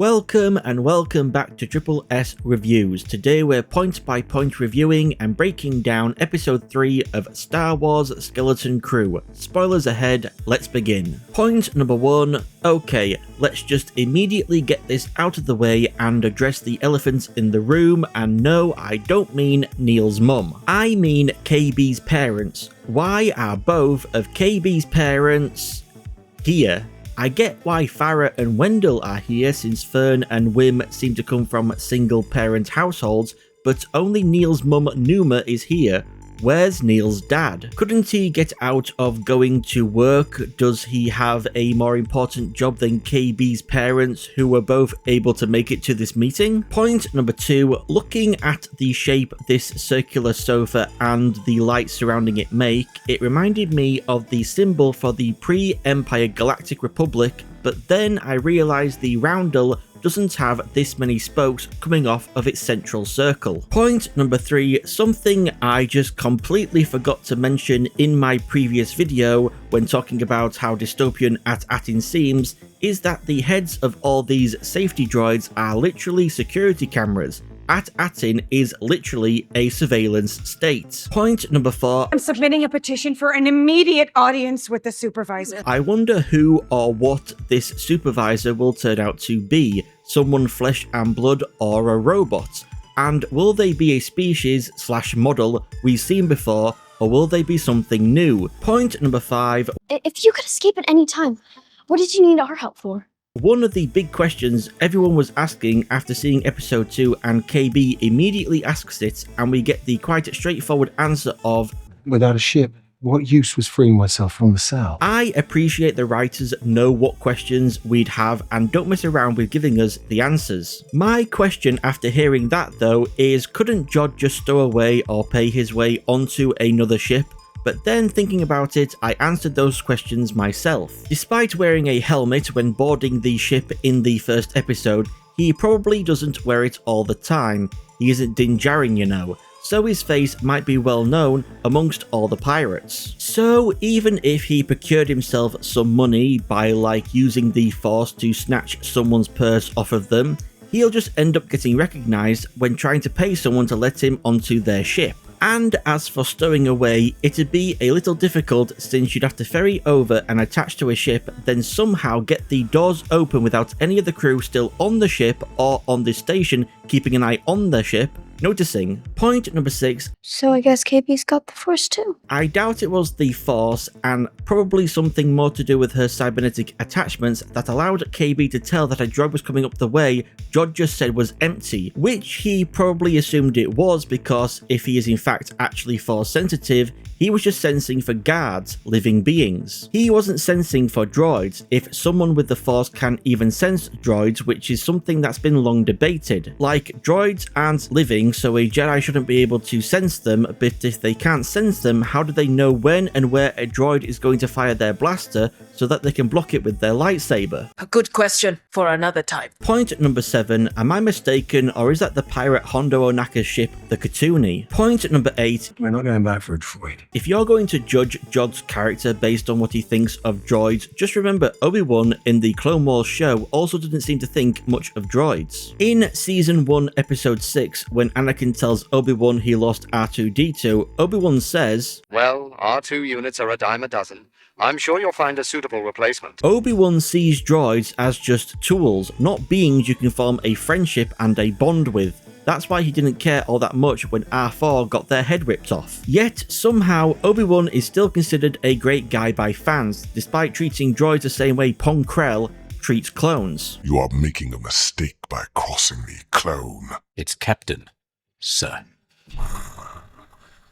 Welcome and welcome back to Triple S Reviews. Today we're point by point reviewing and breaking down episode 3 of Star Wars Skeleton Crew. Spoilers ahead, let's begin. Point number 1, okay, let's just immediately get this out of the way and address the elephants in the room, and no, I don't mean Neil's mum. I mean KB's parents. Why are both of KB's parents here? I get why Farah and Wendell are here since Fern and Wim seem to come from single parent households, but only Neil's mum Numa is here. Where's Neil's dad? Couldn't he get out of going to work? Does he have a more important job than KB's parents, who were both able to make it to this meeting? Point number 2, looking at the shape this circular sofa and the light surrounding it make, it reminded me of the symbol for the pre-Empire Galactic Republic, but then I realised the roundel doesn't have this many spokes coming off of its central circle. Point number 3, something I just completely forgot to mention in my previous video when talking about how dystopian AT-ATin seems, is that the heads of all these safety droids are literally security cameras. AT-ATin is literally a surveillance state. Point number 4. I'm submitting a petition for an immediate audience with the supervisor. I wonder who or what this supervisor will turn out to be. Someone flesh and blood or a robot? And will they be a species / model we've seen before, or will they be something new? Point number 5. If you could escape at any time, what did you need our help for? One of the big questions everyone was asking after seeing episode 2, and KB immediately asks it, and we get the quite straightforward answer of, without a ship, what use was freeing myself from the cell? I appreciate the writers know what questions we'd have and don't mess around with giving us the answers. My question after hearing that though is, couldn't Jod just stow away or pay his way onto another ship? But then thinking about it, I answered those questions myself. Despite wearing a helmet when boarding the ship in the first episode, he probably doesn't wear it all the time. He isn't Din Djarin, you know, so his face might be well known amongst all the pirates. So even if he procured himself some money by like using the Force to snatch someone's purse off of them, he'll just end up getting recognised when trying to pay someone to let him onto their ship. And as for stowing away, it'd be a little difficult since you'd have to ferry over and attach to a ship, then somehow get the doors open without any of the crew still on the ship or on the station keeping an eye on their ship noticing. Point number 6. So I guess KB's got the Force too. I doubt it was the Force, and probably something more to do with her cybernetic attachments that allowed KB to tell that a droid was coming up the way Jod just said was empty, which he probably assumed it was because if he is in fact actually Force sensitive, he was just sensing for guards, living beings. He wasn't sensing for droids, if someone with the Force can even sense droids, which is something that's been long debated. Like, droids aren't living, so a Jedi shouldn't be able to sense them, but if they can't sense them, how do they know when and where a droid is going to fire their blaster so that they can block it with their lightsaber? A good question for another time. Point number 7, am I mistaken, or is that the pirate Hondo Onaka's ship, the Katuni? Point number 8, We're not going back for a droid. if you're going to judge Jod's character based on what he thinks of droids, just remember Obi-Wan in the Clone Wars show also didn't seem to think much of droids. In Season 1, Episode 6, when Anakin tells Obi-Wan he lost R2-D2, Obi-Wan says, Well, R2 units are a dime a dozen. I'm sure you'll find a suitable replacement. Obi-Wan sees droids as just tools, not beings you can form a friendship and a bond with. That's why he didn't care all that much when R4 got their head ripped off. Yet, somehow, Obi-Wan is still considered a great guy by fans, despite treating droids the same way Pong Krell treats clones. You are making a mistake by crossing the clone. It's Captain, sir.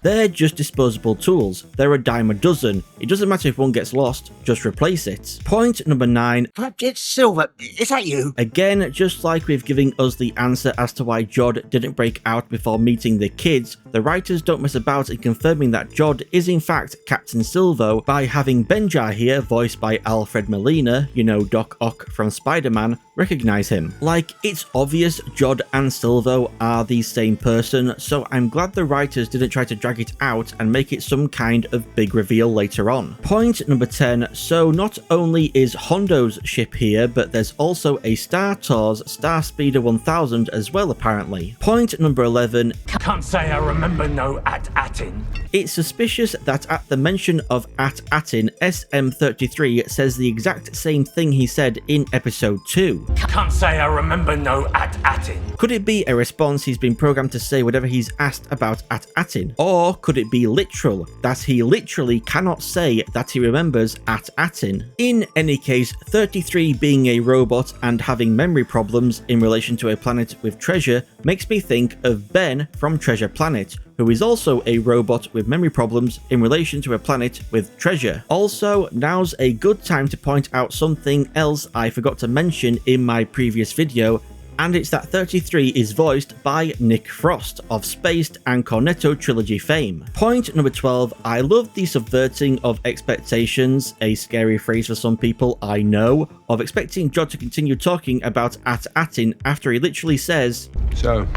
They're just disposable tools. They're a dime a dozen. It doesn't matter if one gets lost, just replace it. Point number 9. It's Silver. Is that you? Again, just like with giving us the answer as to why Jod didn't break out before meeting the kids, the writers don't mess about in confirming that Jod is in fact Captain Silvo by having Benjar here, voiced by Alfred Molina, you know Doc Ock from Spider-Man, recognize him. Like, it's obvious Jod and Silvo are the same person, so I'm glad the writers didn't try to drag it out and make it some kind of big reveal later on. Point number 10, so not only is Hondo's ship here, but there's also a Star Tours Starspeeder 1000 as well apparently. Point number 11, Can't say I remember no at-atting. it's suspicious that at the mention of at-atting, SM33 says the exact same thing he said in episode 2. Can't say I remember no at-atting. Could it be a response he's been programmed to say whatever he's asked about at-atting? Or could it be literal, that he literally cannot say that he remembers at-atting? In any case, 33 being a robot and having memory problems in relation to a planet with treasure makes me think of Ben from Treasure Planet, who is also a robot with memory problems in relation to a planet with treasure. Also, now's a good time to point out something else I forgot to mention in my previous video, and it's that 33 is voiced by Nick Frost of Spaced and Cornetto trilogy fame. Point number 12, I love the subverting of expectations, a scary phrase for some people, I know, of expecting Jod to continue talking about at-atting after he literally says, So,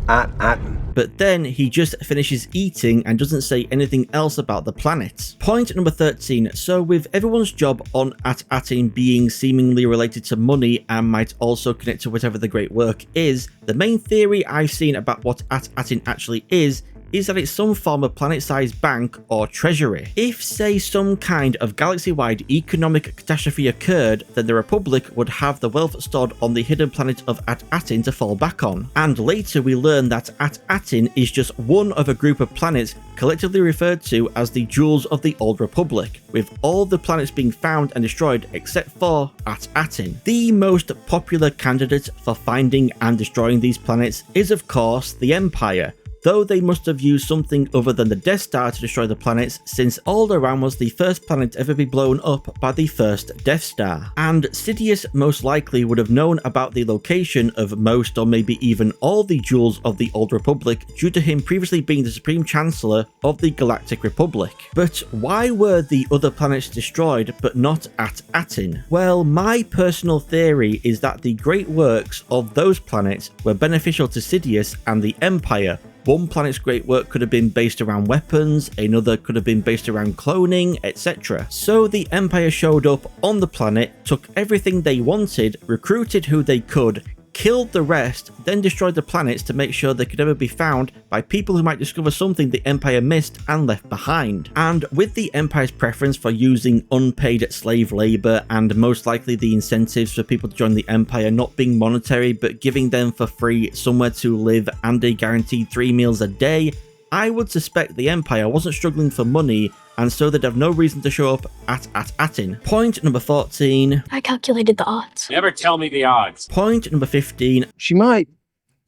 at-atting. but then he just finishes eating and doesn't say anything else about the planet. Point number 13, so with everyone's job on at-atting being seemingly related to money and might also connect to whatever the great work is, the main theory I've seen about what at-atting actually is that it's some form of planet-sized bank or treasury. If, say, some kind of galaxy-wide economic catastrophe occurred, then the Republic would have the wealth stored on the hidden planet of at-atting to fall back on. And later we learn that at-atting is just one of a group of planets collectively referred to as the Jewels of the Old Republic, with all the planets being found and destroyed except for at-atting. The most popular candidate for finding and destroying these planets is of course the Empire, though they must have used something other than the Death Star to destroy the planets, since Alderaan was the first planet to ever be blown up by the first Death Star. And Sidious most likely would have known about the location of most or maybe even all the Jewels of the Old Republic due to him previously being the Supreme Chancellor of the Galactic Republic. But why were the other planets destroyed but not at-atting? Well, my personal theory is that the great works of those planets were beneficial to Sidious and the Empire. One planet's great work could have been based around weapons, another could have been based around cloning, etc. So the Empire showed up on the planet, took everything they wanted, recruited who they could, killed the rest, then destroyed the planets to make sure they could never be found by people who might discover something the Empire missed and left behind. And with the Empire's preference for using unpaid slave labor and most likely the incentives for people to join the Empire not being monetary but giving them for free somewhere to live and a guaranteed 3 meals a day, I would suspect the Empire wasn't struggling for money, and so they'd have no reason to show up at-atting. Point number 14. I calculated the odds. Never tell me the odds. Point number 15. She might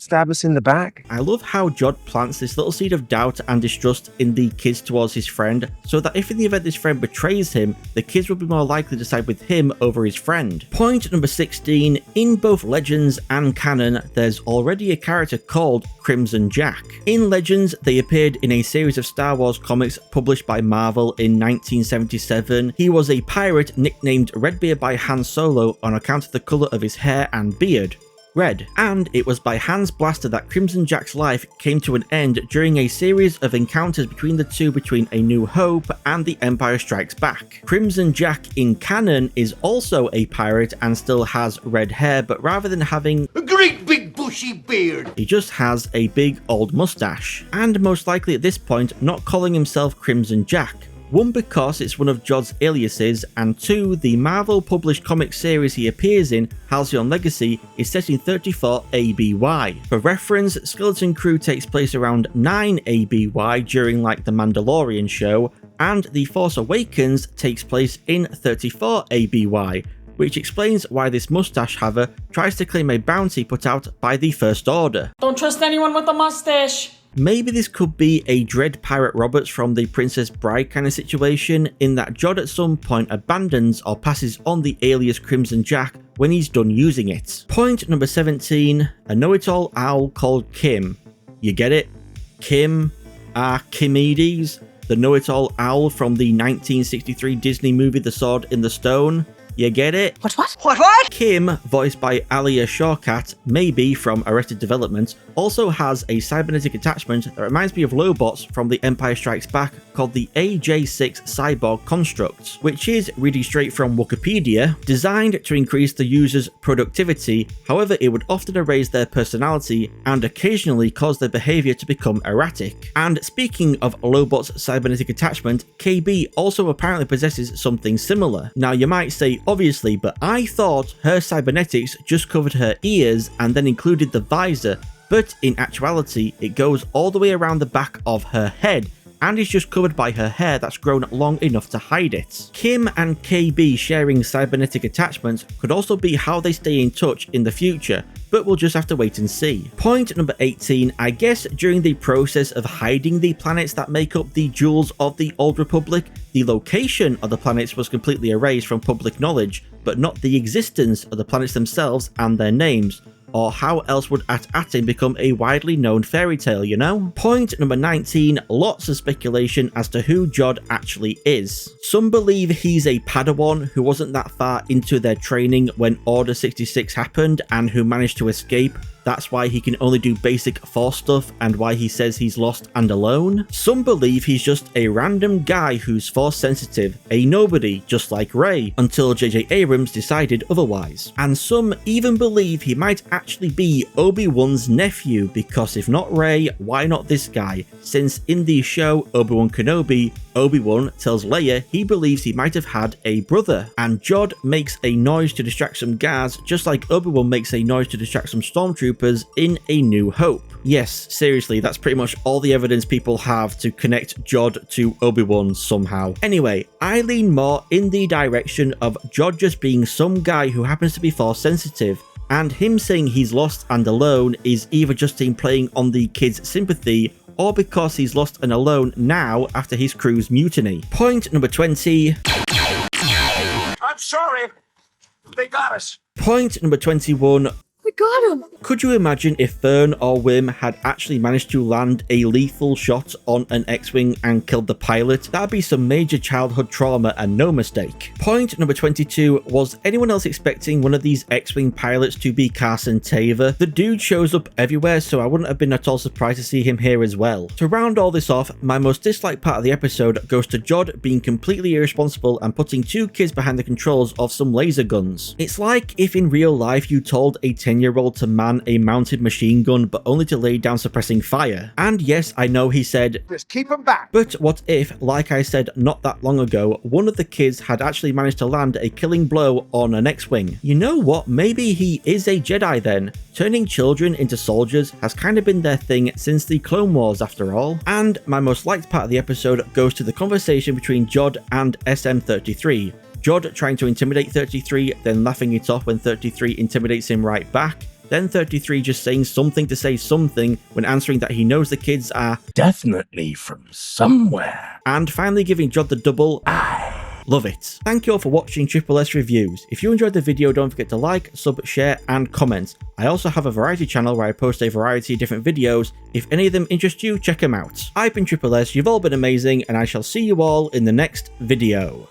stab us in the back. I love how Jod plants this little seed of doubt and distrust in the kids towards his friend, so that if in the event this friend betrays him, the kids will be more likely to side with him over his friend. Point number 16, in both Legends and canon, there's already a character called Crimson Jack. In Legends, they appeared in a series of Star Wars comics published by Marvel in 1977. He was a pirate nicknamed Redbeard by Han Solo on account of the colour of his hair and beard. Red, and it was by Han's blaster that Crimson Jack's life came to an end during a series of encounters between the two between A New Hope and The Empire Strikes Back. Crimson Jack in canon is also a pirate and still has red hair, but rather than having A great big bushy beard. he just has a big old mustache, and most likely at this point not calling himself Crimson Jack. One, because it's one of Jod's aliases, and two, the Marvel published comic series he appears in, Halcyon Legacy, is set in 34 ABY. For reference, Skeleton Crew takes place around 9 ABY during like the Mandalorian show, and The Force Awakens takes place in 34 ABY, which explains why this mustache haver tries to claim a bounty put out by the First Order. Don't trust anyone with a mustache. Maybe this could be a Dread Pirate Roberts from the Princess Bride kind of situation, in that Jod at some point abandons or passes on the alias Crimson Jack when he's done using it. Point number 17, a know-it-all owl called Kim. You get it? Kim, Archimedes, the know-it-all owl from the 1963 Disney movie The Sword in the Stone. You get it? What? Kim, voiced by Alia Shawkat, maybe from Arrested Development, also has a cybernetic attachment that reminds me of Lobots from The Empire Strikes Back called the AJ6 Cyborg Construct, which is, reading straight from Wikipedia, designed to increase the user's productivity. However, it would often erase their personality and occasionally cause their behavior to become erratic. And speaking of Lobot's cybernetic attachment, KB also apparently possesses something similar. Now you might say obviously, but I thought her cybernetics just covered her ears and then included the visor, but in actuality it goes all the way around the back of her head and is just covered by her hair that's grown long enough to hide it. Kim and KB sharing cybernetic attachments could also be how they stay in touch in the future, but we'll just have to wait and see. Point number 18, I guess during the process of hiding the planets that make up the jewels of the Old Republic, the location of the planets was completely erased from public knowledge, but not the existence of the planets themselves and their names. Or how else would At-Atin become a widely known fairy tale, you know? Point number 19, lots of speculation as to who Jod actually is. Some believe he's a Padawan who wasn't that far into their training when Order 66 happened and who managed to escape. That's why he can only do basic Force stuff and why he says he's lost and alone. Some believe he's just a random guy who's Force sensitive, a nobody just like Rey, until J.J. Abrams decided otherwise. And some even believe he might actually be Obi-Wan's nephew, because if not Rey, why not this guy? Since in the show Obi-Wan Kenobi, Obi-Wan tells Leia he believes he might have had a brother, and Jod makes a noise to distract some guards just like Obi-Wan makes a noise to distract some stormtroopers in A New Hope. Yes, seriously, that's pretty much all the evidence people have to connect Jod to Obi-Wan somehow. Anyway, I lean more in the direction of Jod just being some guy who happens to be Force sensitive, and him saying he's lost and alone is either just him playing on the kids' sympathy or because he's lost and alone now after his crew's mutiny. Point number 20. I'm sorry. They got us. Point number 21. We got him! Could you imagine if Fern or Wim had actually managed to land a lethal shot on an X-Wing and killed the pilot? That'd be some major childhood trauma and no mistake. Point number 22, was anyone else expecting one of these X-Wing pilots to be Carson Taver? The dude shows up everywhere, so I wouldn't have been at all surprised to see him here as well. To round all this off, my most disliked part of the episode goes to Jod being completely irresponsible and putting two kids behind the controls of some laser guns. It's like if in real life you told a 10-year-old to man a mounted machine gun but only to lay down suppressing fire. And yes, I know he said, Just keep him back. but what if, like I said not that long ago, one of the kids had actually managed to land a killing blow on an X-Wing? You know what, maybe he is a Jedi then. Turning children into soldiers has kind of been their thing since the Clone Wars after all. And my most liked part of the episode goes to the conversation between Jod and SM-33. Jod trying to intimidate 33, then laughing it off when 33 intimidates him right back. Then 33 just saying something to say something when answering that he knows the kids are Definitely from somewhere. and finally giving Jod the double Love it. Thank you all for watching Triple S Reviews. If you enjoyed the video, don't forget to like, sub, share and comment. I also have a variety channel where I post a variety of different videos. If any of them interest you, check them out. I've been Triple S, you've all been amazing, and I shall see you all in the next video.